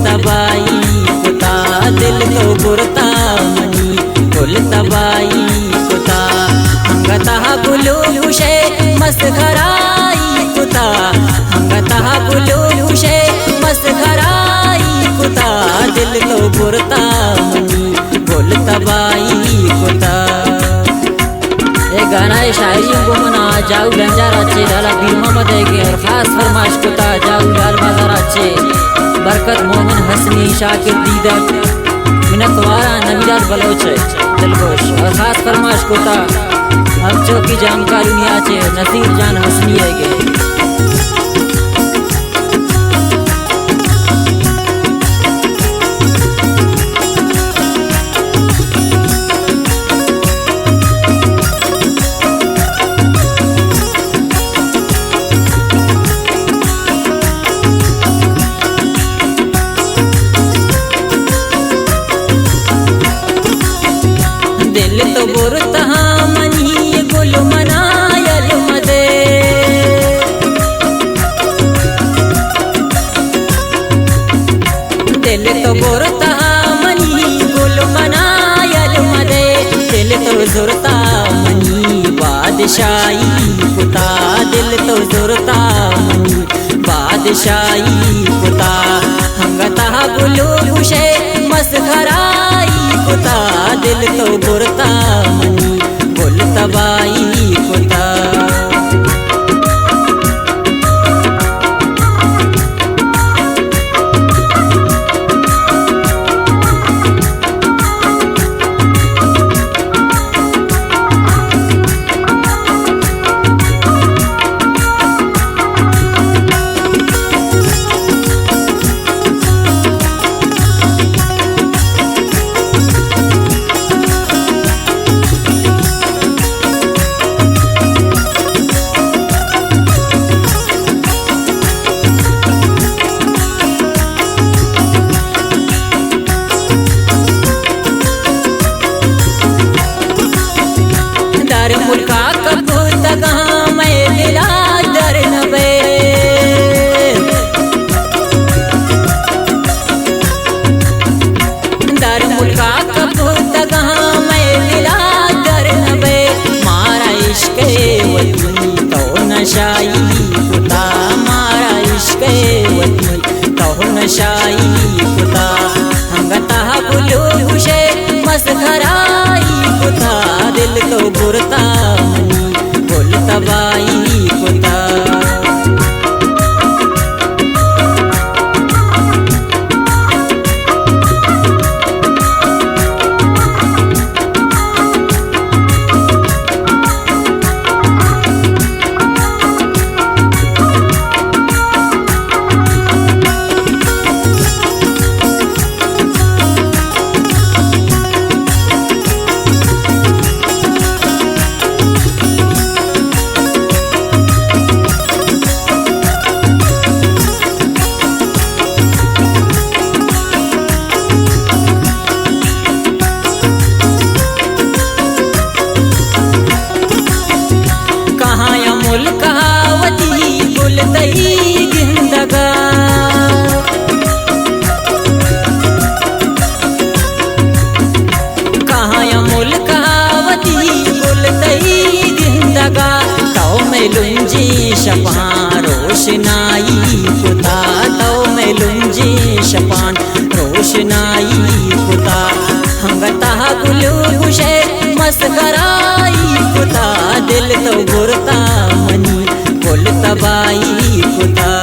तबाई कुता दिल तो बुरता मनी बोलता बाई कुता हंगता बुलू खुशे मस्त घराई कुता हंगता बुलू खुशे मस्त घराई कुता दिल तो बुरता मनी बोलता बाई कुता। ये गाना शायरी को मना जाऊ लंजार अच्छे डाला बीमा मदेगी और खास फरमाश कुता जाऊ लाल बाजार अच्छे बरकत मोमिन हसनी शाकिर दीदक मिनतवारा नवीदार बलोच दिलगोश और खास फरमाश कुता अब चौकी जानकारी नहीं आचे नसीर जान हसनी है गे। दिल तो बुरता मनी गुल मनायल मदे दिल तो बुरता मनी गुल मनायल मदे दिल तो जुरता मनी बादशाही कुता दिल तो जुरता मनी बादशाही कुता हंगता बुलू खुशे मस्त घराई कुता दिल तो बुरता मनी बोलता बाई कुता। दर मुल्का कबूत कहाँ मैं दिला दर नबे दर मुल्का कबूत कहाँ मैं दिला दर नबे मारा इश्क वतनी तो नशाई कुता मारा इश्क वतनी तो नशाई कुता हंगता बुलू खुशे मस्त घराई कुता दिल तो बुरता मनी बोलता बाई कुता। कहावती गुल दही जिंदगा कहाँ अमूल कहावती गुल दही जिंदगा तो मैं लुंजी शपान रोशनाई कुता तो मैं लुंजी शपान रोशनाई कुता हंगता गुलू खुशे मस्त घराई कुता दिल तो बुरता मनी बोलता बाई कुता।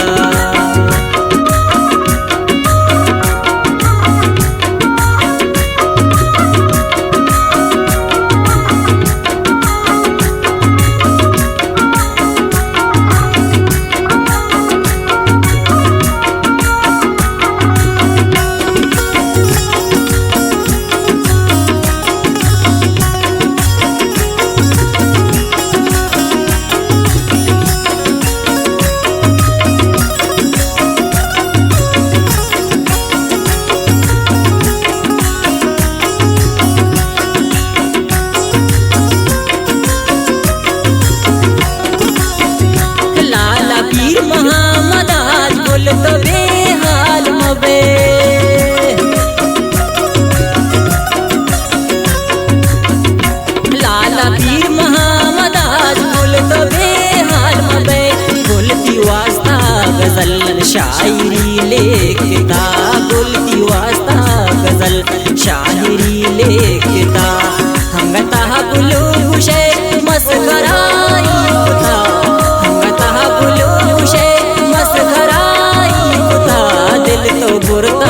लिखता बोलती वास्ता गजल शायरी लिखता हंगता बुलू खुशे मस्कराई कुता हंगता बुलू खुशे मस्कराई कुता दिल तो बुरता